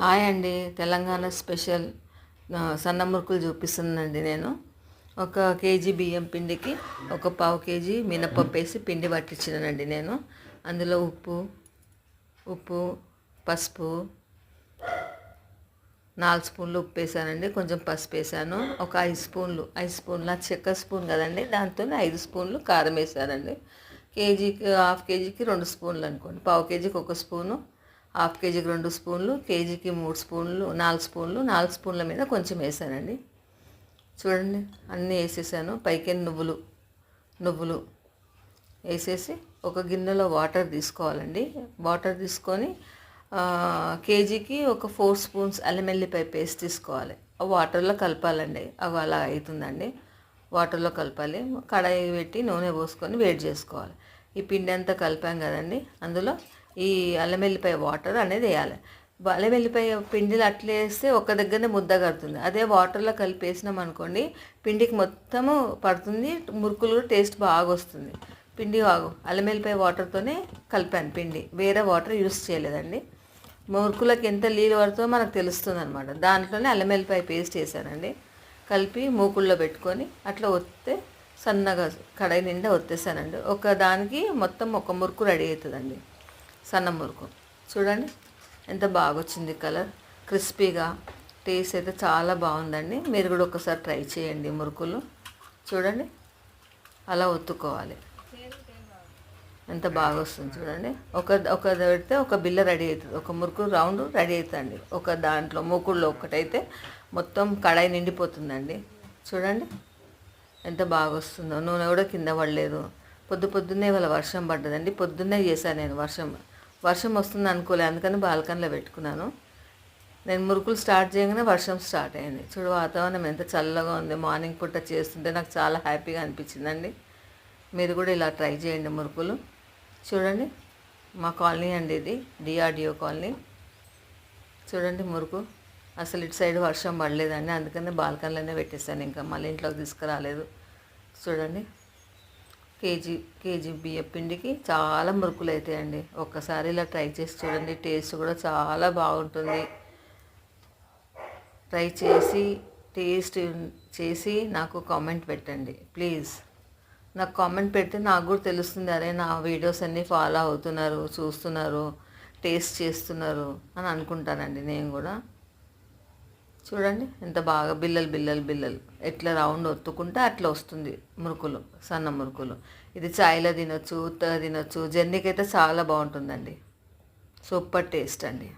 Hi అండి. Telangana special సన్న మురుకులు చూపిస్తున్నానండి నేను. ఒక కేజీ బియ్యం పిండికి ఒక పావు కేజీ మినపప్పు వేసి పిండి పట్టించినానండి నేను. అందులో ఉప్పు పసుపు 4 స్పూన్లు ఉప్పు వేసానండి, కొంచెం పసుపు వేసాను. ఒక 5 స్పూన్ల చెక్క స్పూన్ కదండి, దాంతో 5 స్పూన్లు కారం వేసానండి. కేజీకి హాఫ్ కేజీకి 2 స్పూన్లు అనుకోండి. పావు కేజీకి 1 స్పూను, హాఫ్ కేజీకి 2 స్పూన్లు, కేజీకి 3 స్పూన్లు, 4 స్పూన్లు. 4 స్పూన్ల మీద కొంచెం వేసానండి. చూడండి, అన్నీ వేసేసాను. పైకి నువ్వులు వేసేసి ఒక గిన్నెలో వాటర్ తీసుకోవాలండి. వాటర్ తీసుకొని కేజీకి ఒక 4 స్పూన్స్ అల్లం వెల్లిపాయ పేస్ట్ తీసుకోవాలి. ఆ వాటర్లో కలపాలండి. అవి అలా అవుతుందండి. వాటర్లో కలపాలి. కడాయి పెట్టి నూనె పోసుకొని వేడి చేసుకోవాలి. ఈ పిండి అంతా కలిపాం కదండి, అందులో ఈ అల్లం వెల్లిపాయ వాటర్ అనేది వేయాలి. అల్లం వెల్లిపాయ పిండిలో అట్లా వేస్తే ఒక దగ్గరనే ముద్ద కడుతుంది. అదే వాటర్లో కలిపి వేసినాం అనుకోండి, పిండికి మొత్తము పడుతుంది, మురుకులు కూడా టేస్ట్ బాగా వస్తుంది. అల్లం వెల్లిపాయ వాటర్తోనే కలిపాను పిండి, వేరే వాటర్ యూస్ చేయలేదండి. మురుకులకు ఎంత నీళ్ళు పడుతుందో మనకు తెలుస్తుంది అనమాట. దాంట్లోనే అల్లం వెల్లిపాయ పేస్ట్ వేసానండి. కలిపి మూకుల్లో పెట్టుకొని అట్లా ఒత్తే సన్నగా కడాయి నిండా ఒత్తేసానండి. ఒక దానికి మొత్తం ఒక మురుకు రెడీ అవుతుందండి, సన్న మురుకు. చూడండి ఎంత బాగా వచ్చింది కలర్, క్రిస్పీగా. టేస్ట్ అయితే చాలా బాగుందండి. మీరు కూడా ఒకసారి ట్రై చేయండి. మురుకులు చూడండి అలా ఒత్తుకోవాలి, ఎంత బాగా వస్తుంది చూడండి. ఒక పెడితే ఒక బిల్ల రెడీ అవుతుంది, ఒక మురుకు రౌండ్ రెడీ అవుతుందండి. ఒక దాంట్లో మూకుల్లో ఒకటైతే మొత్తం కడాయి నిండిపోతుందండి. చూడండి ఎంత బాగా వస్తుందో. నూనె కూడా కింద పడలేదు. పొద్దున్నే ఇవాళ వర్షం పడ్డదండి. పొద్దున్నే చేశాను నేను. వర్షం వస్తుంది అనుకోలే, అందుకని బాల్కనీలో పెట్టుకున్నాను. నేను మురుకులు స్టార్ట్ చేయగానే వర్షం స్టార్ట్ అయింది. చూడు వాతావరణం ఎంత చల్లగా ఉంది. మార్నింగ్ పూట చేస్తుంటే నాకు చాలా హ్యాపీగా అనిపించిందండి. మీరు కూడా ఇలా ట్రై చేయండి మురుకులు. చూడండి మా కాలనీ అండి ఇది, డిఆర్డిఓ కాలనీ. చూడండి మురుకు అసలు ఇటు సైడ్ వర్షం పడలేదండి, అందుకనే బాల్కనీలోనే పెట్టేశాను. ఇంకా మళ్ళీ ఇంట్లోకి తీసుకురాలేదు. చూడండి కేజీ బియ్యం పిండికి చాలా మురుకులు అవుతాయండి. ఒక్కసారి ఇలా ట్రై చేసి చూడండి, టేస్ట్ కూడా చాలా బాగుంటుంది. ట్రై చేసి టేస్ట్ చేసి నాకు కామెంట్ పెట్టండి ప్లీజ్. నాకు కామెంట్ పెడితే నాకు కూడా తెలుస్తుంది, అరే నా వీడియోస్ అన్నీ ఫాలో అవుతున్నారు, చూస్తున్నారు, టేస్ట్ చేస్తున్నారు అని అనుకుంటానండి నేను కూడా. చూడండి ఎంత బాగా బిల్లలు ఎట్లా రౌండ్ ఒత్తుకుంటే అట్లా వస్తుంది మురుకులు, సన్న మురుకులు. ఇది చాయ్లో తినొచ్చు, ఉత్తగా తినొచ్చు. జర్నీకి అయితే చాలా బాగుంటుందండి. సూపర్ టేస్ట్ అండి.